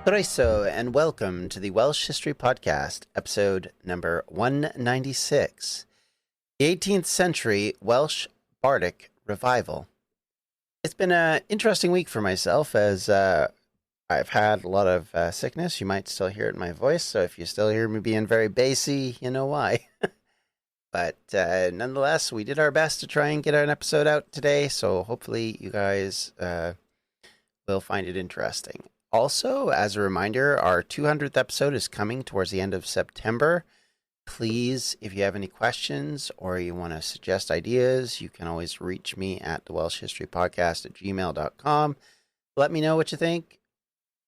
Croeso, and welcome to the Welsh History Podcast, episode number 196, the 18th Century Welsh Bardic Revival. It's been an interesting week for myself as I've had a lot of sickness. You might still hear it in my voice, so if you still hear me being very bassy, you know why. But nonetheless, we did our best to try and get an episode out today, so hopefully you guys will find it interesting. Also, as a reminder, our 200th episode is coming towards the end of September. Please, if you have any questions or you want to suggest ideas, you can always reach me at the Welsh History Podcast at gmail.com. Let me know what you think.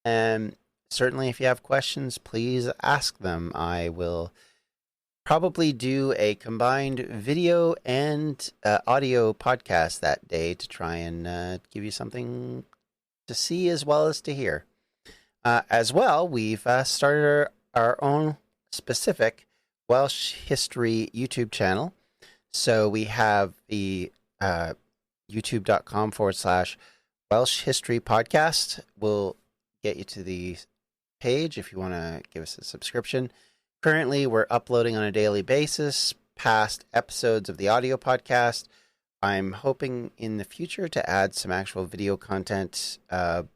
And certainly, if you have questions, please ask them. I will probably do a combined video and audio podcast that day to try and give you something to see as well as to hear. As well, we've started our own specific Welsh history YouTube channel. So we have the youtube.com/Welsh History Podcast. We'll get you to the page if you want to give us a subscription. Currently, we're uploading on a daily basis past episodes of the audio podcast. I'm hoping in the future to add some actual video content to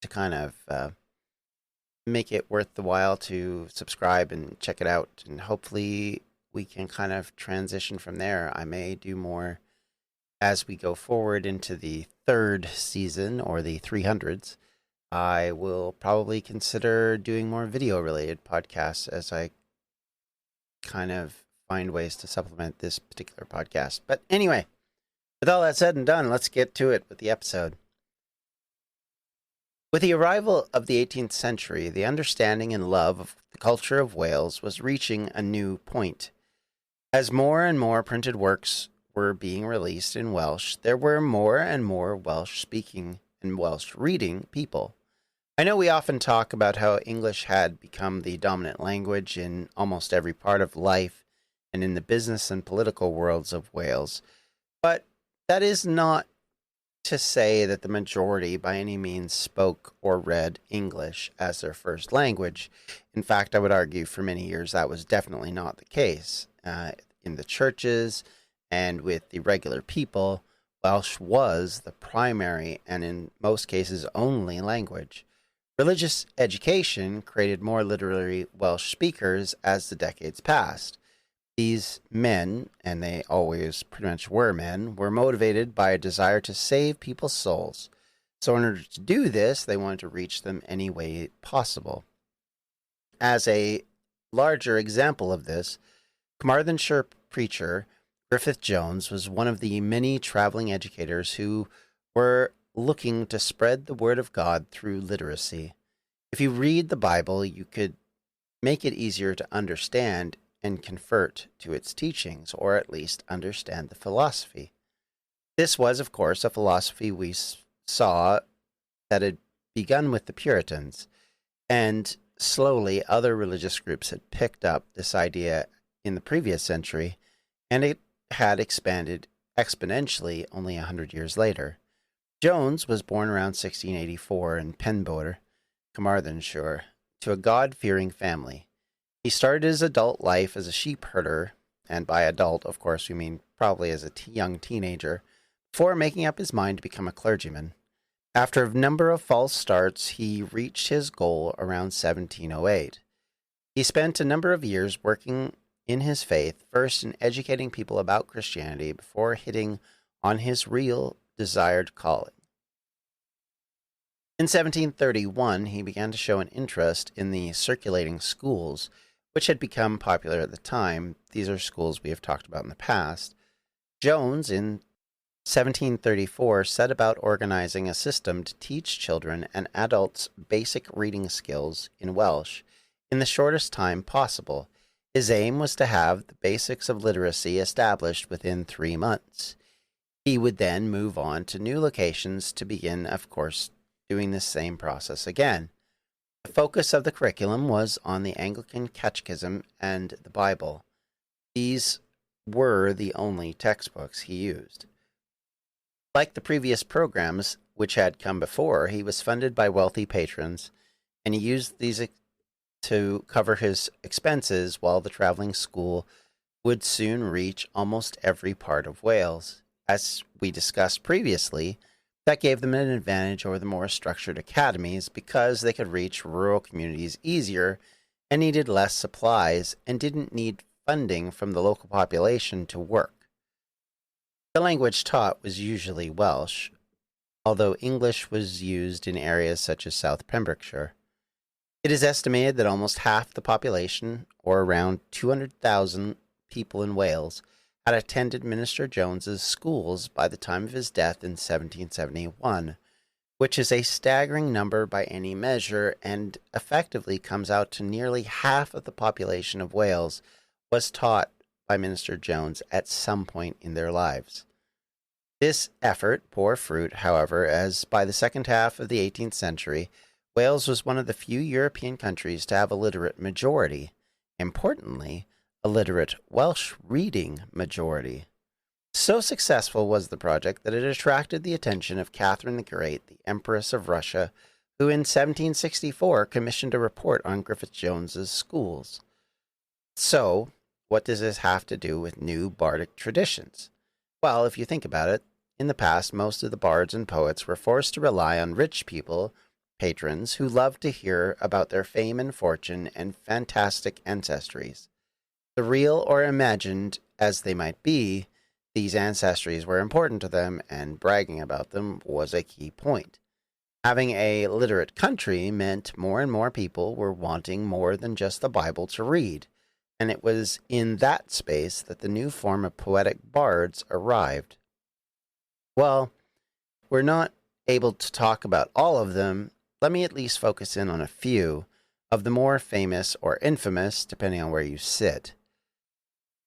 kind of make it worth the while to subscribe and check it out. And hopefully we can kind of transition from there. I may do more as we go forward into the third season or the 300s. I will probably consider doing more video-related podcasts as I kind of find ways to supplement this particular podcast. But anyway, with all that said and done, let's get to it with the episode. With the arrival of the 18th century, the understanding and love of the culture of Wales was reaching a new point. As more and more printed works were being released in Welsh, there were more and more Welsh-speaking and Welsh-reading people. I know we often talk about how English had become the dominant language in almost every part of life and in the business and political worlds of Wales, but that is not to say that the majority by any means spoke or read English as their first language. In fact, I would argue for many years that was definitely not the case. In the churches and with the regular people, Welsh was the primary and in most cases only language. Religious education created more literary Welsh speakers as the decades passed. These men, and they always pretty much were men, were motivated by a desire to save people's souls. So in order to do this, they wanted to reach them any way possible. As a larger example of this, Carmarthenshire preacher Griffith Jones was one of the many traveling educators who were looking to spread the word of God through literacy. If you read the Bible, you could make it easier to understand and convert to its teachings, or at least understand the philosophy. This was, of course, a philosophy we saw that had begun with the Puritans, and slowly other religious groups had picked up this idea in the previous century, and it had expanded exponentially only 100 years later. Jones was born around 1684 in Penbor, Carmarthenshire, to a God-fearing family. He started his adult life as a sheep herder, and by adult, of course, we mean probably as a young teenager, before making up his mind to become a clergyman. After a number of false starts, he reached his goal around 1708. He spent a number of years working in his faith, first in educating people about Christianity before hitting on his real desired calling. In 1731, he began to show an interest in the circulating schools, which had become popular at the time. These are schools we have talked about in the past. Jones, in 1734, set about organizing a system to teach children and adults basic reading skills in Welsh in the shortest time possible. His aim was to have the basics of literacy established within 3 months. He would then move on to new locations to begin, of course, doing the same process again. The focus of the curriculum was on the Anglican Catechism and the Bible. These were the only textbooks he used. Like the previous programs which had come before, he was funded by wealthy patrons, and he used these to cover his expenses while the traveling school would soon reach almost every part of Wales. As we discussed previously, that gave them an advantage over the more structured academies because they could reach rural communities easier and needed less supplies and didn't need funding from the local population to work. The language taught was usually Welsh, although English was used in areas such as South Pembrokeshire. It is estimated that almost half the population, or around 200,000 people in Wales, had attended Minister Jones's schools by the time of his death in 1771, which is a staggering number by any measure and effectively comes out to nearly half of the population of Wales was taught by Minister Jones at some point in their lives. This effort bore fruit, however, as by the second half of the 18th century, Wales was one of the few European countries to have a literate majority. Importantly, a literate Welsh reading majority. So successful was the project that it attracted the attention of Catherine the Great, the Empress of Russia, who in 1764 commissioned a report on Griffith-Jones's schools. So, what does this have to do with new bardic traditions? Well, if you think about it, in the past, most of the bards and poets were forced to rely on rich people, patrons, who loved to hear about their fame and fortune and fantastic ancestries. The real or imagined as they might be, these ancestries were important to them, and bragging about them was a key point. Having a literate country meant more and more people were wanting more than just the Bible to read, and it was in that space that the new form of poetic bards arrived. Well, we're not able to talk about all of them. Let me at least focus in on a few of the more famous or infamous, depending on where you sit.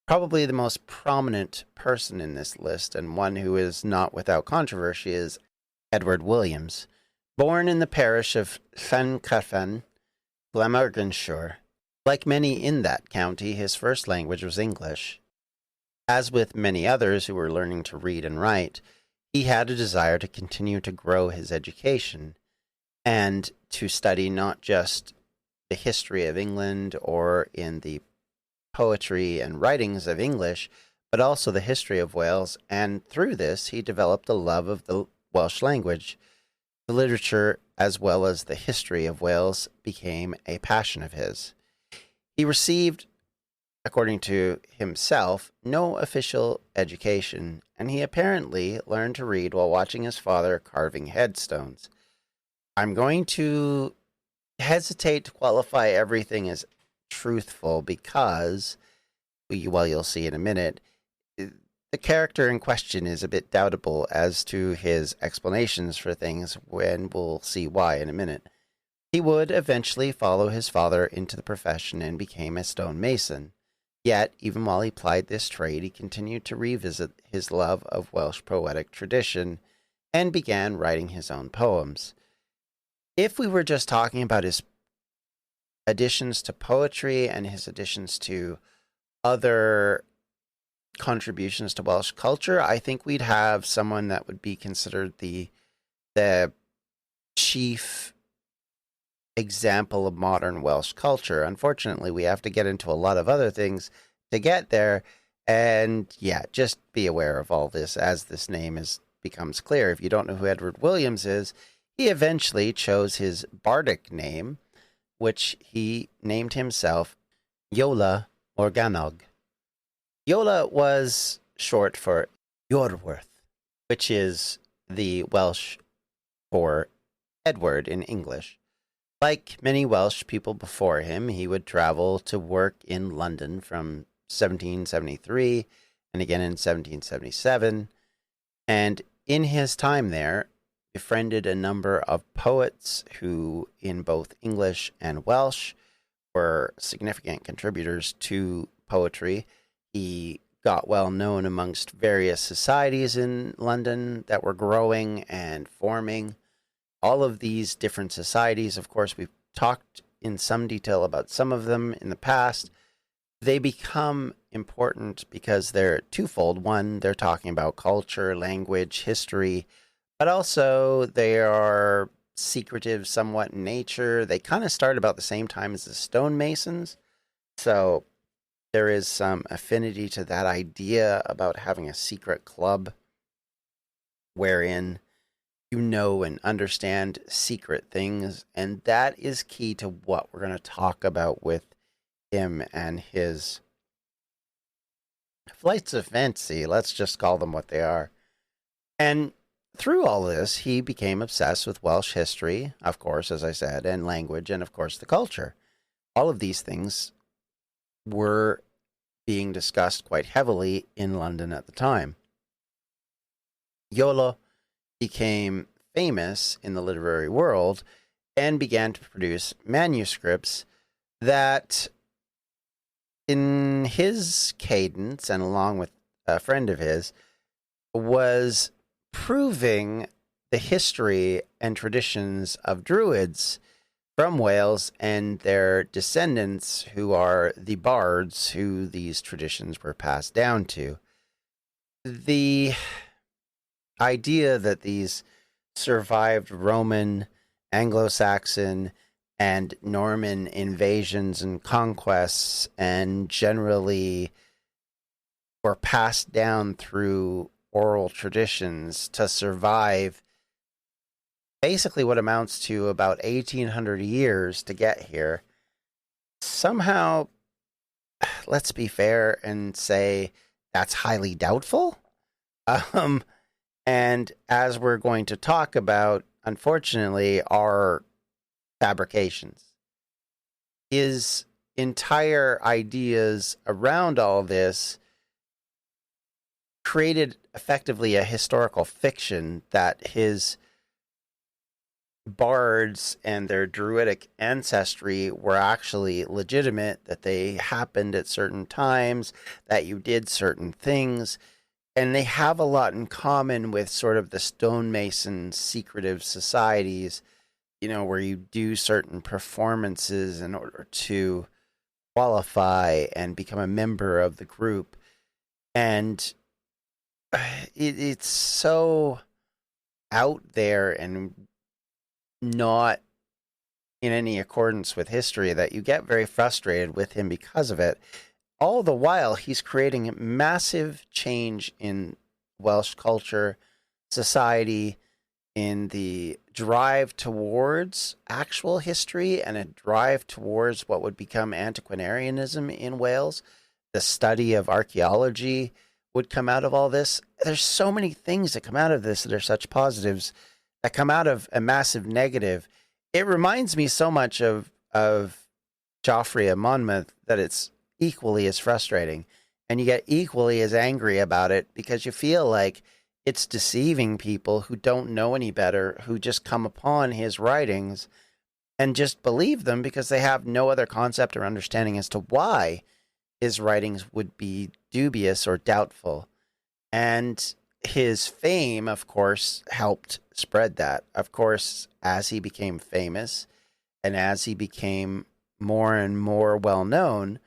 Probably the most prominent person in this list, and one who is not without controversy, is Edward Williams. Born in the parish of Llancarvan, Glamorganshire, like many in that county, his first language was English. As with many others who were learning to read and write, he had a desire to continue to grow his education and to study not just the history of England or in the poetry and writings of English, but also the history of Wales, and through this he developed a love of the Welsh language. The literature as well as the history of Wales became a passion of his. He received, according to himself, no official education, and he apparently learned to read while watching his father carving headstones. I'm going to hesitate to qualify everything as truthful because, well, you'll see in a minute, the character in question is a bit doubtable as to his explanations for things, when we'll see why in a minute. He would eventually follow his father into the profession and became a stonemason. Yet, even while he plied this trade, he continued to revisit his love of Welsh poetic tradition and began writing his own poems. If we were just talking about his additions to poetry and his additions to other contributions to Welsh culture, I think we'd have someone that would be considered the chief example of modern Welsh culture. Unfortunately, we have to get into a lot of other things to get there, and yeah, just be aware of all this as this name becomes clear. If you don't know who Edward Williams is, he eventually chose his Bardic name, which he named himself Yola Morgannwg. Yola was short for Iorwerth, which is the Welsh for Edward in English. Like many Welsh people before him, he would travel to work in London from 1773 and again in 1777, and in his time there, befriended a number of poets who, in both English and Welsh, were significant contributors to poetry. He got well known amongst various societies in London that were growing and forming. All of these different societies, of course, we've talked in some detail about some of them in the past. They become important because they're twofold. One, they're talking about culture, language, history, but also they are secretive somewhat in nature. They kind of start about the same time as the stonemasons. So there is some affinity to that idea about having a secret club wherein you know and understand secret things. And that is key to what we're going to talk about with him and his flights of fancy. Let's just call them what they are. And through all this, he became obsessed with Welsh history, of course, as I said, and language, and of course, the culture. All of these things were being discussed quite heavily in London at the time. Iolo became famous in the literary world and began to produce manuscripts that, in his cadence and along with a friend of his, was proving the history and traditions of Druids from Wales and their descendants, who are the bards who these traditions were passed down to. The idea that these survived Roman, Anglo-Saxon, and Norman invasions and conquests and generally were passed down through oral traditions to survive basically what amounts to about 1,800 years to get here. Somehow, let's be fair and say that's highly doubtful. And as we're going to talk about, unfortunately, are fabrications. His entire ideas around all this created effectively a historical fiction that his bards and their druidic ancestry were actually legitimate, that they happened at certain times, that you did certain things, and they have a lot in common with sort of the stonemason secretive societies, you know, where you do certain performances in order to qualify and become a member of the group. And it's so out there and not in any accordance with history that you get very frustrated with him because of it. All the while, he's creating massive change in Welsh culture, society, in the drive towards actual history and a drive towards what would become antiquarianism in Wales. The study of archaeology would come out of all this. There's so many things that come out of this that are such positives that come out of a massive negative. It reminds me so much of Joffrey of Monmouth that it's equally as frustrating, and you get equally as angry about it because you feel like it's deceiving people who don't know any better, who just come upon his writings and just believe them because they have no other concept or understanding as to why his writings would be dubious or doubtful. And his fame, of course, helped spread that. Of course, as he became famous and as he became more and more well-known,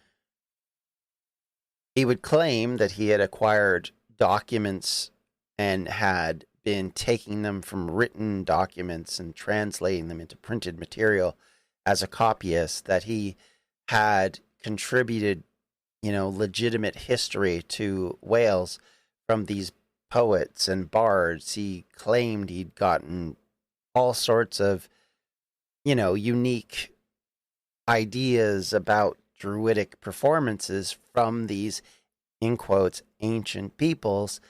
he would claim that he had acquired documents and had been taking them from written documents and translating them into printed material as a copyist, that he had contributed, you know, legitimate history to Wales from these poets and bards. He claimed he'd gotten all sorts of, you know, unique ideas about druidic performances from these, in quotes, ancient peoples,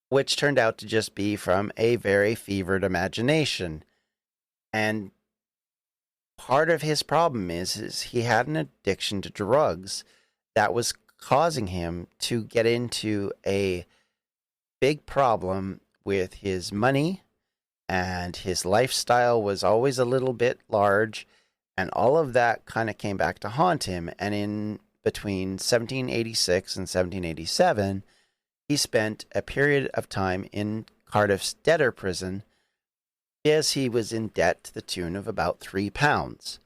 which turned out to just be from a very fevered imagination. And part of his problem is he had an addiction to drugs that was causing him to get into a big problem with his money, and his lifestyle was always a little bit large, and all of that kind of came back to haunt him. And in between 1786 and 1787, he spent a period of time in Cardiff's debtor prison as he was in debt to the tune of about £3.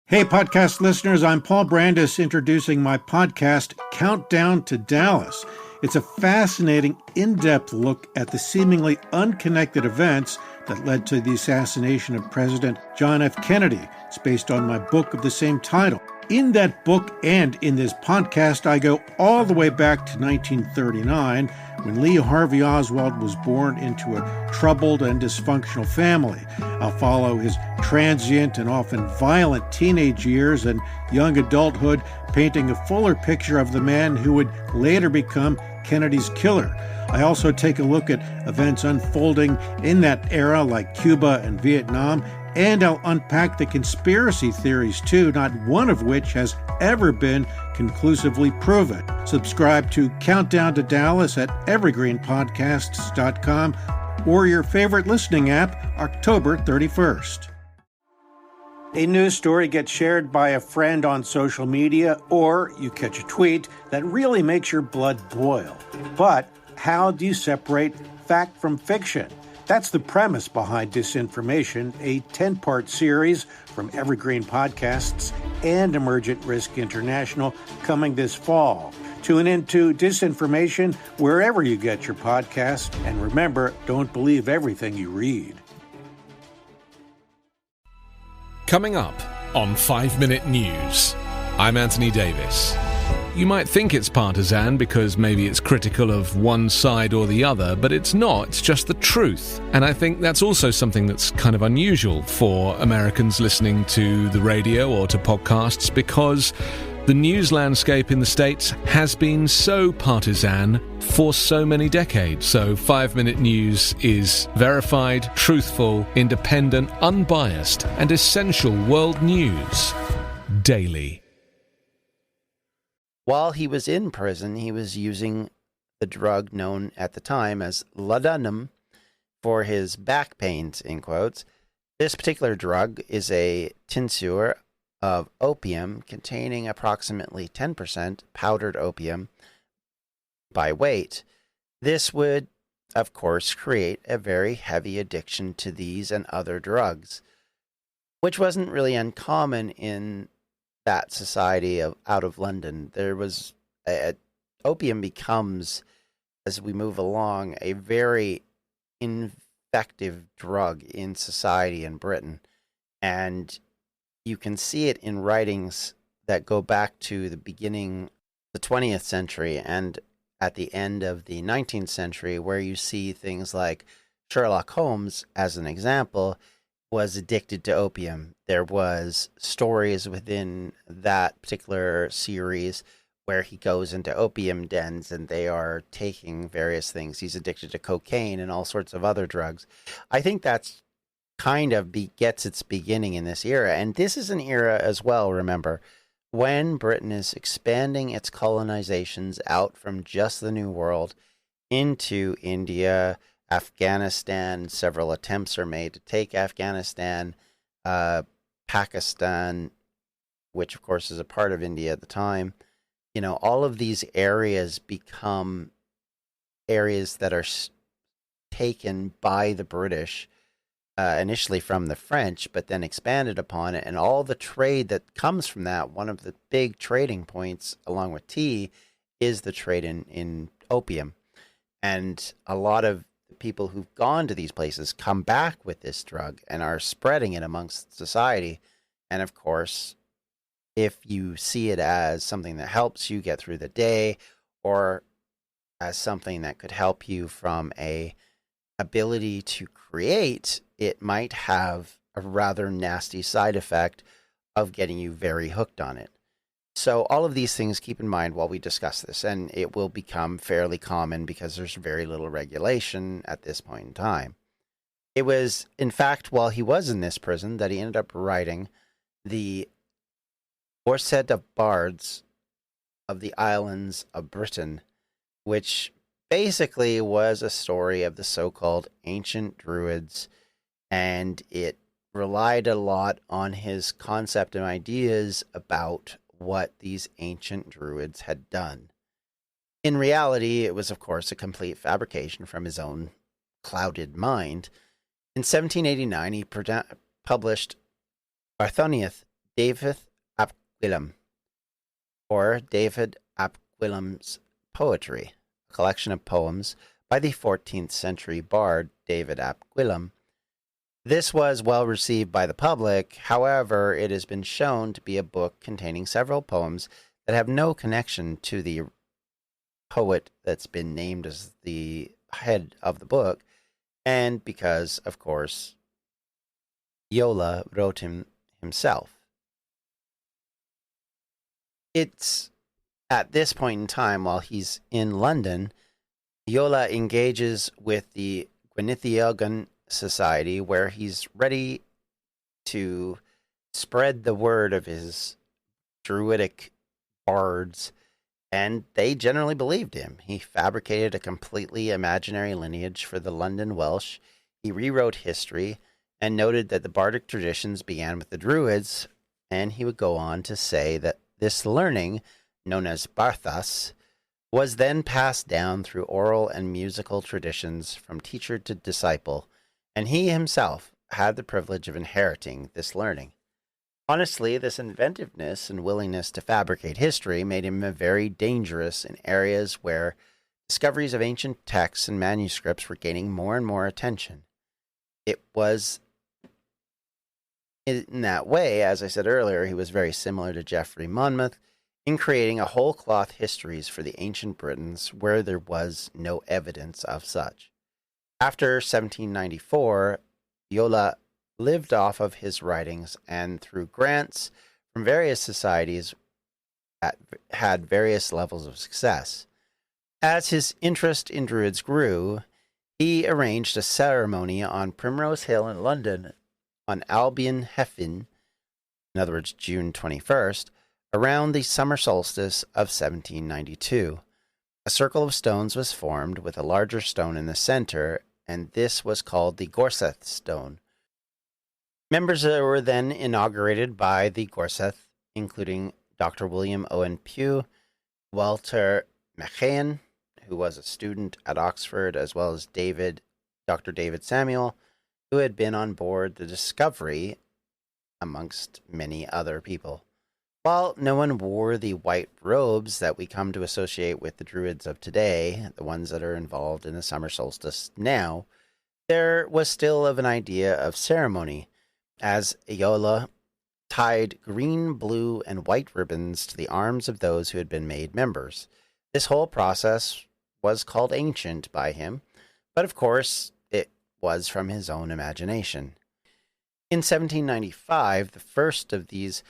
Hey, podcast listeners, I'm Paul Brandis introducing my podcast, Countdown to Dallas. It's a fascinating, in-depth look at the seemingly unconnected events that led to the assassination of President John F. Kennedy. It's based on my book of the same title. In that book and in this podcast, I go all the way back to 1939, when Lee Harvey Oswald was born into a troubled and dysfunctional family. I'll follow his transient and often violent teenage years and young adulthood, painting a fuller picture of the man who would later become Kennedy's killer. I also take a look at events unfolding in that era, like Cuba and Vietnam, and I'll unpack the conspiracy theories too, not one of which has ever been conclusively proven. Subscribe to Countdown to Dallas at evergreenpodcasts.com or your favorite listening app, October 31st. A news story gets shared by a friend on social media, or you catch a tweet that really makes your blood boil. But how do you separate fact from fiction? That's the premise behind Disinformation, a 10-part series from Evergreen Podcasts and Emergent Risk International coming this fall. Tune into Disinformation wherever you get your podcasts, and remember, don't believe everything you read. Coming up on 5 Minute News, I'm Anthony Davis. You might think it's partisan because maybe it's critical of one side or the other, but it's not. It's just the truth. And I think that's also something that's kind of unusual for Americans listening to the radio or to podcasts, because the news landscape in the States has been so partisan for so many decades. So 5 Minute News is verified, truthful, independent, unbiased, and essential world news daily. While he was in prison, he was using the drug known at the time as laudanum for his back pains, in quotes. This particular drug is a tincture of opium containing approximately 10% powdered opium by weight. This would, of course, create a very heavy addiction to these and other drugs, which wasn't really uncommon in that society out of London. There was opium becomes, as we move along, a very effective drug in society in Britain, and you can see it in writings that go back to the beginning of the 20th century and at the end of the 19th century, where you see things like Sherlock Holmes, as an example, was addicted to opium. There was stories within that particular series where he goes into opium dens and they are taking various things. He's addicted to cocaine and all sorts of other drugs. I think that's kind of gets its beginning in this era. And this is an era as well, remember, when Britain is expanding its colonizations out from just the New World into India, Afghanistan. Several attempts are made to take Afghanistan, Pakistan, which of course is a part of India at the time. You know, all of these areas become areas that are taken by the British, initially from the French, but then expanded upon it. And all the trade that comes from that, one of the big trading points, along with tea, is the trade in opium. And a lot of people who've gone to these places come back with this drug and are spreading it amongst society. And of course, if you see it as something that helps you get through the day, or as something that could help you from a ability to create, it might have a rather nasty side effect of getting you very hooked on it. So all of these things keep in mind while we discuss this, and it will become fairly common because there's very little regulation at this point in time. It was, in fact, while he was in this prison that he ended up writing the Dorset of Bards of the Islands of Britain, which basically was a story of the so-called ancient Druids, and it relied a lot on his concept and ideas about what these ancient Druids had done. In reality, it was, of course, a complete fabrication from his own clouded mind. In 1789, he published Barthoniaeth David ap Gwilym, or David ap Gwilym's Poetry, a collection of poems by the 14th century bard David ap Gwilym, This was well received by the public. However, it has been shown to be a book containing several poems that have no connection to the poet that's been named as the head of the book, and because, of course, Yola wrote him himself. It's at this point in time, while he's in London, Yola engages with the Gwenithiogan Society, where he's ready to spread the word of his druidic bards, and they generally believed him. He fabricated a completely imaginary lineage for the London Welsh. He rewrote history and noted that the bardic traditions began with the Druids, and he would go on to say that this learning, known as Barthas, was then passed down through oral and musical traditions from teacher to disciple, and he himself had the privilege of inheriting this learning. Honestly, this inventiveness and willingness to fabricate history made him very dangerous in areas where discoveries of ancient texts and manuscripts were gaining more and more attention. It was in that way, as I said earlier, he was very similar to Geoffrey Monmouth in creating a whole cloth histories for the ancient Britons where there was no evidence of such. After 1794, Yola lived off of his writings and through grants from various societies that had various levels of success. As his interest in Druids grew, he arranged a ceremony on Primrose Hill in London on Albion Heffin, in other words, June 21st, around the summer solstice of 1792. A circle of stones was formed with a larger stone in the center, and this was called the Gorseth stone. Members were then inaugurated by the Gorseth, including Dr. William Owen Pugh, Walter Machaon, who was a student at Oxford, as well as Dr. David Samuel, who had been on board the Discovery, amongst many other people. While no one wore the white robes that we come to associate with the Druids of today, the ones that are involved in the summer solstice now, there was still of an idea of ceremony, as Yola tied green, blue, and white ribbons to the arms of those who had been made members. This whole process was called ancient by him, but of course it was from his own imagination. In 1795, the first of these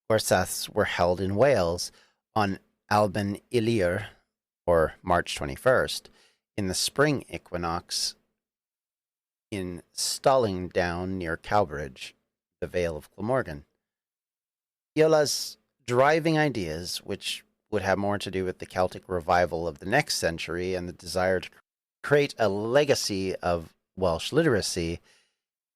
Gorseths were held in Wales on Alban Ilir, or March 21st, in the spring equinox in Stallingdown near Cowbridge, the Vale of Glamorgan. Yola's driving ideas, which would have more to do with the Celtic revival of the next century and the desire to create a legacy of Welsh literacy,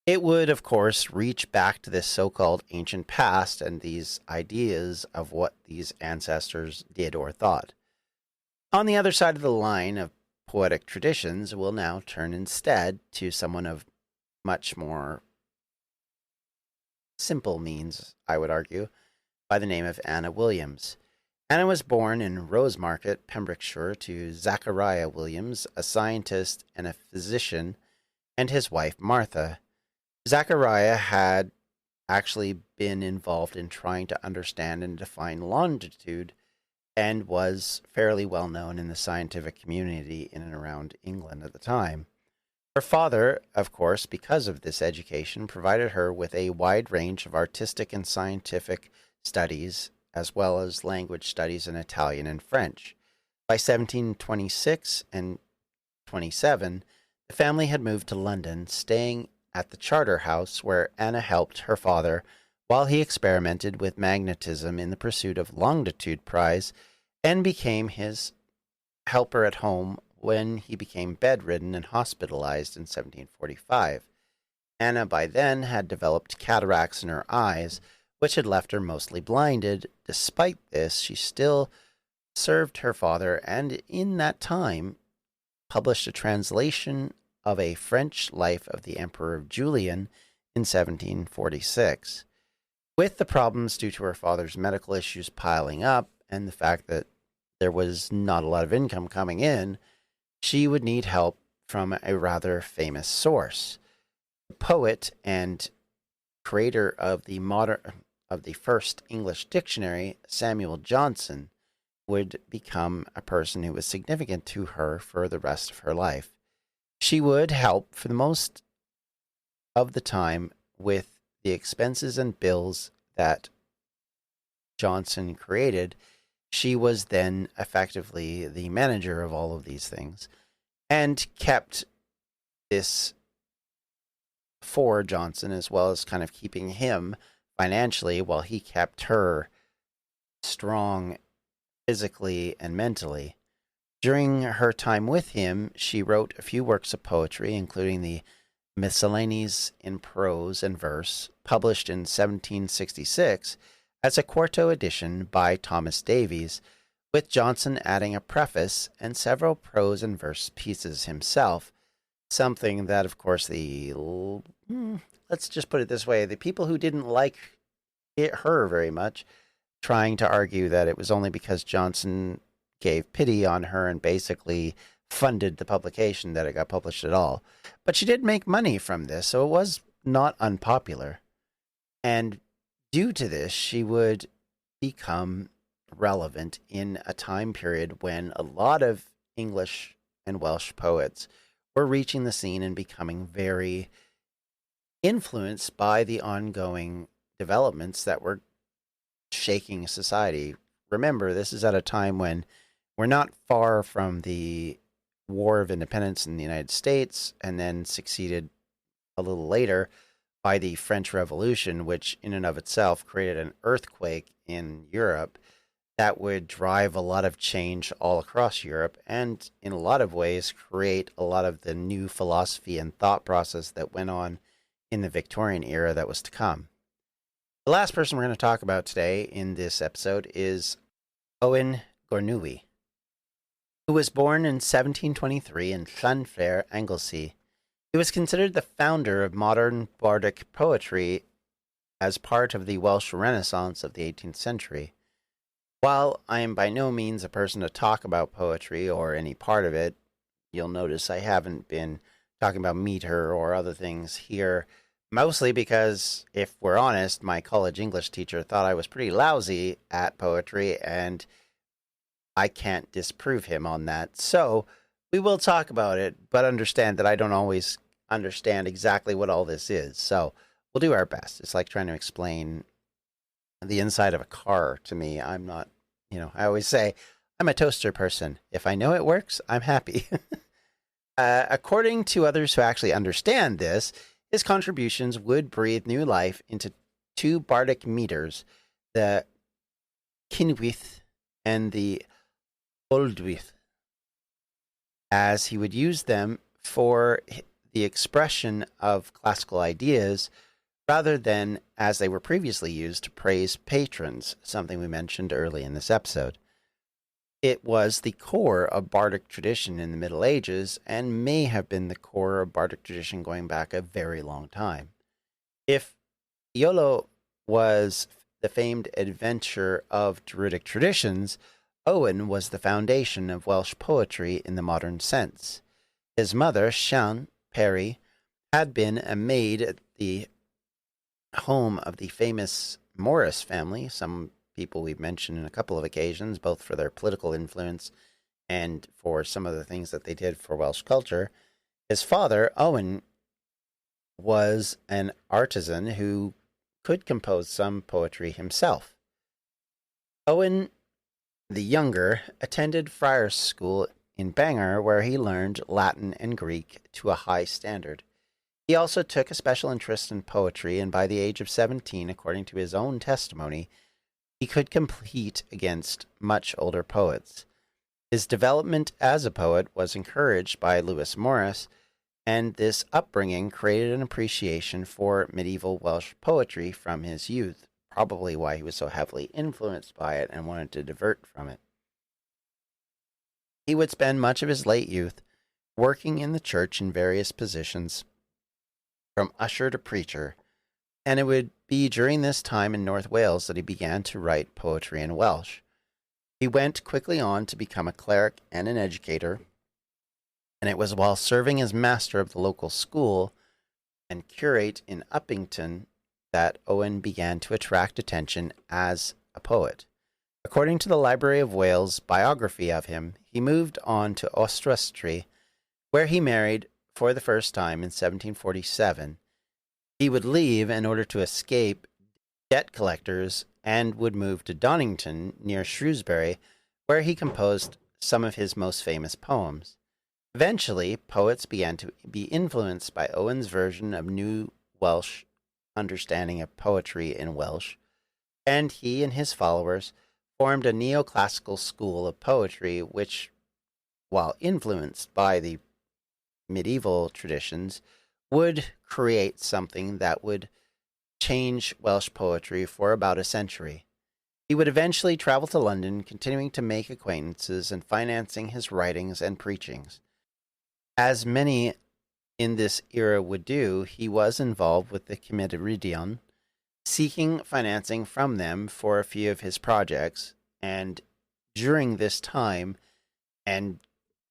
it would, of course, reach back to this so-called ancient past and these ideas of what these ancestors did or thought. On the other side of the line of poetic traditions, we'll now turn instead to someone of much more simple means, I would argue, by the name of Anna Williams. Anna was born in Rosemarket, Pembrokeshire, to Zachariah Williams, a scientist and a physician, and his wife Martha. Zachariah had actually been involved in trying to understand and define longitude and was fairly well known in the scientific community in and around England at the time. Her father, of course, because of this education, provided her with a wide range of artistic and scientific studies, as well as language studies in Italian and French. By 1726 and 27, the family had moved to London, staying at the Charter House, where Anna helped her father while he experimented with magnetism in the pursuit of longitude prize, and became his helper at home when he became bedridden and hospitalized in 1745. Anna by then had developed cataracts in her eyes, which had left her mostly blinded. Despite this, she still served her father, and in that time published a translation of a French life of the Emperor Julian in 1746. With the problems due to her father's medical issues piling up and the fact that there was not a lot of income coming in, she would need help from a rather famous source. The poet and creator of the first English dictionary, Samuel Johnson, would become a person who was significant to her for the rest of her life. She would help for the most of the time with the expenses and bills that Johnson created. She was then effectively the manager of all of these things and kept this for Johnson, as well as kind of keeping him financially while he kept her strong physically and mentally. During her time with him, she wrote a few works of poetry, including the Miscellanies in Prose and Verse, published in 1766 as a quarto edition by Thomas Davies, with Johnson adding a preface and several prose and verse pieces himself, something that, of course, let's just put it this way, the people who didn't like her very much, trying to argue that it was only because Johnson gave pity on her and basically funded the publication that it got published at all. But she did make money from this, so it was not unpopular. And due to this, she would become relevant in a time period when a lot of English and Welsh poets were reaching the scene and becoming very influenced by the ongoing developments that were shaking society. Remember, this is at a time when we're not far from the War of Independence in the United States, and then succeeded a little later by the French Revolution, which in and of itself created an earthquake in Europe that would drive a lot of change all across Europe, and in a lot of ways create a lot of the new philosophy and thought process that went on in the Victorian era that was to come. The last person we're going to talk about today in this episode is Owen Gornewey, who was born in 1723 in Llanfair, Anglesey. He was considered the founder of modern Bardic poetry as part of the Welsh Renaissance of the 18th century. While I am by no means a person to talk about poetry or any part of it, you'll notice I haven't been talking about meter or other things here, mostly because, if we're honest, my college English teacher thought I was pretty lousy at poetry, and I can't disprove him on that. So we will talk about it, but understand that I don't always understand exactly what all this is. So we'll do our best. It's like trying to explain the inside of a car to me. I'm not, I always say I'm a toaster person. If I know it works, I'm happy. According to others who actually understand this, his contributions would breathe new life into two Bardic meters, the Cynwyth and the Oldwyth, as he would use them for the expression of classical ideas rather than as they were previously used to praise patrons, something we mentioned early in this episode. It was the core of Bardic tradition in the Middle Ages and may have been the core of Bardic tradition going back a very long time. If Iolo was the famed adventure of Druidic traditions, Owen was the foundation of Welsh poetry in the modern sense. His mother, Sian Perry, had been a maid at the home of the famous Morris family, some people we've mentioned in a couple of occasions, both for their political influence and for some of the things that they did for Welsh culture. His father, Owen, was an artisan who could compose some poetry himself. Owen the younger attended Friars' School in Bangor, where he learned Latin and Greek to a high standard. He also took a special interest in poetry, and by the age of 17, according to his own testimony, he could compete against much older poets. His development as a poet was encouraged by Lewis Morris, and this upbringing created an appreciation for medieval Welsh poetry from his youth, probably why he was so heavily influenced by it and wanted to divert from it. He would spend much of his late youth working in the church in various positions, from usher to preacher, and it would be during this time in North Wales that he began to write poetry in Welsh. He went quickly on to become a cleric and an educator, and it was while serving as master of the local school and curate in Uppington that Owen began to attract attention as a poet. According to the Library of Wales biography of him, he moved on to Oswestry, where he married for the first time in 1747. He would leave in order to escape debt collectors and would move to Donnington near Shrewsbury, where he composed some of his most famous poems. Eventually, poets began to be influenced by Owen's version of New Welsh understanding of poetry in Welsh, and he and his followers formed a neoclassical school of poetry which, while influenced by the medieval traditions, would create something that would change Welsh poetry for about a century. He would eventually travel to London, continuing to make acquaintances and financing his writings and preachings. As many in this era would do, he was involved with the Cymeridion, seeking financing from them for a few of his projects, and during this time, and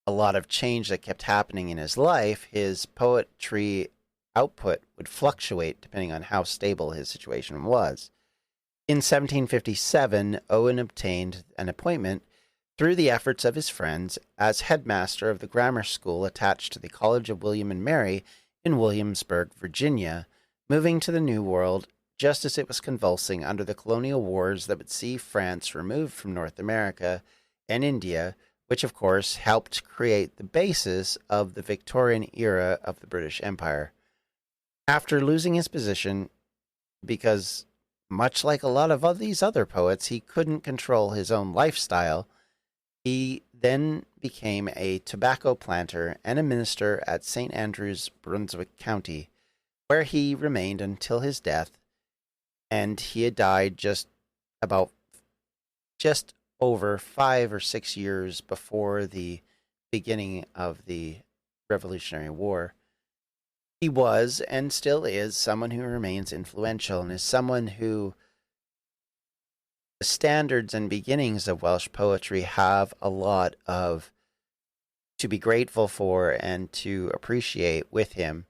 a lot of change that kept happening in his life, his poetry output would fluctuate depending on how stable his situation was. In 1757, Owen obtained an appointment through the efforts of his friends as headmaster of the grammar school attached to the College of William and Mary in Williamsburg, Virginia, moving to the New World just as it was convulsing under the colonial wars that would see France removed from North America and India, which of course helped create the basis of the Victorian era of the British Empire. After losing his position, because much like a lot of these other poets, he couldn't control his own lifestyle, he then became a tobacco planter and a minister at St. Andrews, Brunswick County, where he remained until his death, and he had died just over 5 or 6 years before the beginning of the Revolutionary War. He was, and still is, someone who remains influential and is someone who the standards and beginnings of Welsh poetry have a lot of to be grateful for and to appreciate with him.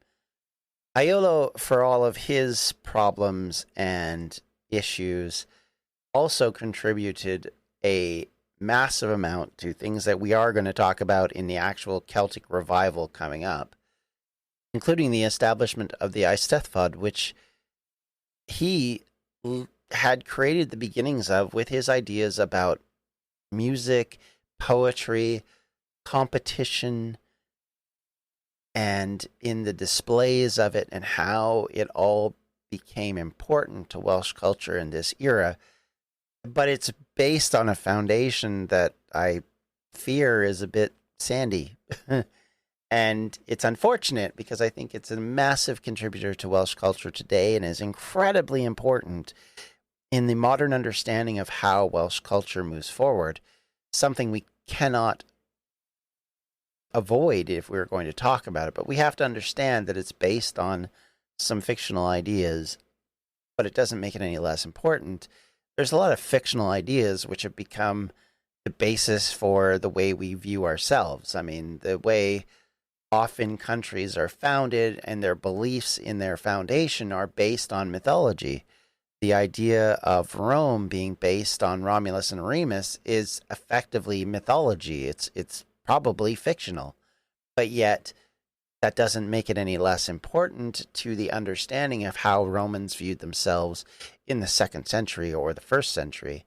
Iolo, for all of his problems and issues, also contributed a massive amount to things that we are going to talk about in the actual Celtic revival coming up, including the establishment of the Eisteddfod, which he had created the beginnings of with his ideas about music, poetry, competition, and in the displays of it and how it all became important to Welsh culture in this era. But it's based on a foundation that I fear is a bit sandy. And it's unfortunate because I think it's a massive contributor to Welsh culture today and is incredibly important in the modern understanding of how Welsh culture moves forward, something we cannot avoid if we're going to talk about it. But we have to understand that it's based on some fictional ideas, but it doesn't make it any less important. There's a lot of fictional ideas which have become the basis for the way we view ourselves. I mean, the way often countries are founded and their beliefs in their foundation are based on mythology. The idea of Rome being based on Romulus and Remus is effectively mythology. It's probably fictional, but yet that doesn't make it any less important to the understanding of how Romans viewed themselves in the 2nd century or the 1st century.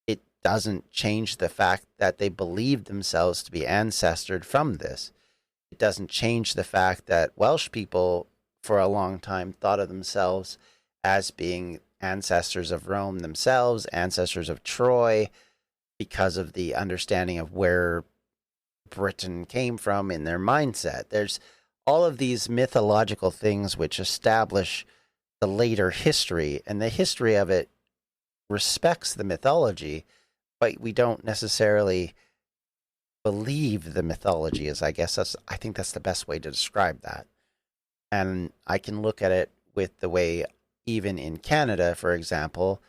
It doesn't change the fact that they believed themselves to be ancestored from this. It doesn't change the fact that Welsh people for a long time thought of themselves as being ancestors of Rome themselves, ancestors of Troy, because of the understanding of where Britain came from in their mindset. There's all of these mythological things which establish the later history, and the history of it respects the mythology, but we don't necessarily believe the mythology. I think that's the best way to describe that. And I can look at it with the way, even in Canada, for example,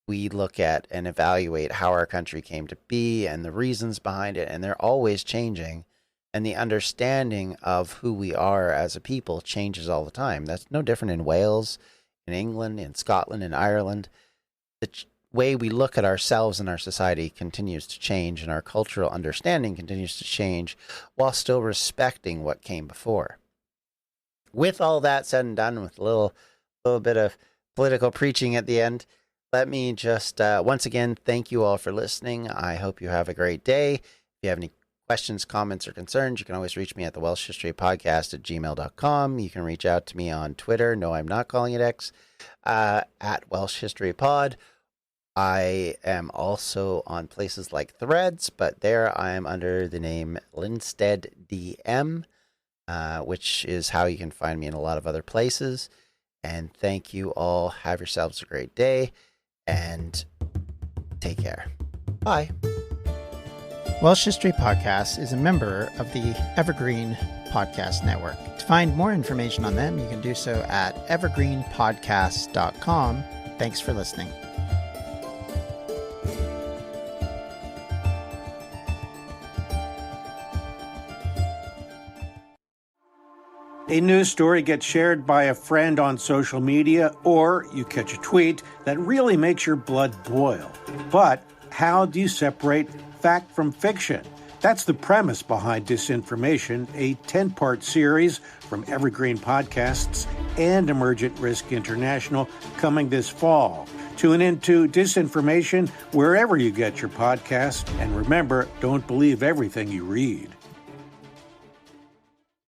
we look at and evaluate how our country came to be and the reasons behind it, and they're always changing. And the understanding of who we are as a people changes all the time. That's no different in Wales, in England, in Scotland, in Ireland. The way we look at ourselves and our society continues to change, and our cultural understanding continues to change while still respecting what came before. With all that said and done, with a little bit of political preaching at the end, let me just once again thank you all for listening. I hope you have a great day. If you have any questions, comments, or concerns, you can always reach me at the Welsh History Podcast at gmail.com. You can reach out to me on Twitter. No, I'm not calling it X, at Welsh History Pod. I am also on places like Threads, but there I am under the name Linstead DM, which is how you can find me in a lot of other places. And thank you all. Have yourselves a great day and take care. Bye. Welsh History Podcasts is a member of the Evergreen Podcast Network. To find more information on them, you can do so at evergreenpodcasts.com. Thanks for listening. A news story gets shared by a friend on social media, or you catch a tweet that really makes your blood boil. But how do you separate fact from fiction? That's the premise behind Disinformation, a 10-part series from Evergreen Podcasts and Emergent Risk International coming this fall. Tune into Disinformation wherever you get your podcasts, and remember, don't believe everything you read.